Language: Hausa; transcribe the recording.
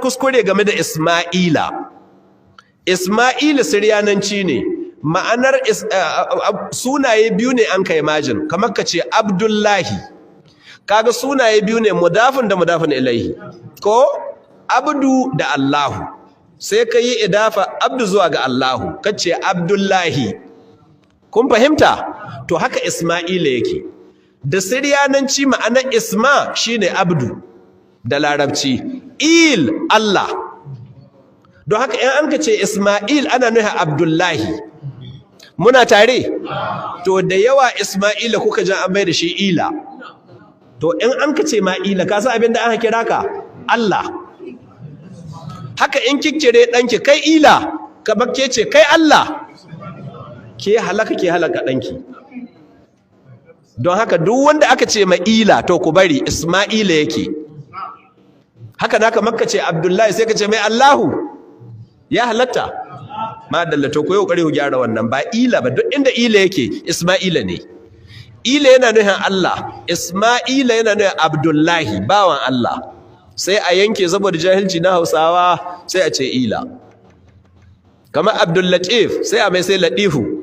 kuskure game da Isma'ila. Isma'ila Siryananci ne, ma'anar sunaye biyu ne an kai majin, kamar ka ce Abdullahi. Kaga sunaye biyu ne mudafin da mudafin ilaihi. Ko Abdu da Allahu. Sai ka yi idafa Abdu zuwa ga Allahu, kace Abdullahi. Kun fahimta? To haka Isma'ila yake. Da Siryananci ma'anar Isma shine Abdu da Larabci. Il Allah. Don haka in an ka ce Isma'il ana nuna Abdullahi. Muna tare? To da yawa Isma'ila kuka jan an bai da shi Ila. To in an ka ce Ma'ila ka san abin da aka kira ka? Allah. Haka in kikkire ɗanki kai Ila, kamar ke ce kai Allah. Ke halaka ɗanki. Don haka duk wanda aka ce Ma'ila to ku bari Isma'ila yake. Haka naka makka ce Abdullahi sai ka ce mai Allahu. Ya halatta. Madalla to ku yi kokari ku gyara wannan ba Ila ba, duk inda Ila yake Isma'ila ne. Ila yana nufin Allah, Isma'ila yana nufin Abdullahi bawan Allah. Sai a yanke saboda jahilci na Hausawa sai a ce Ila. Kamar Abdul Latif sai a mai sai Latifu.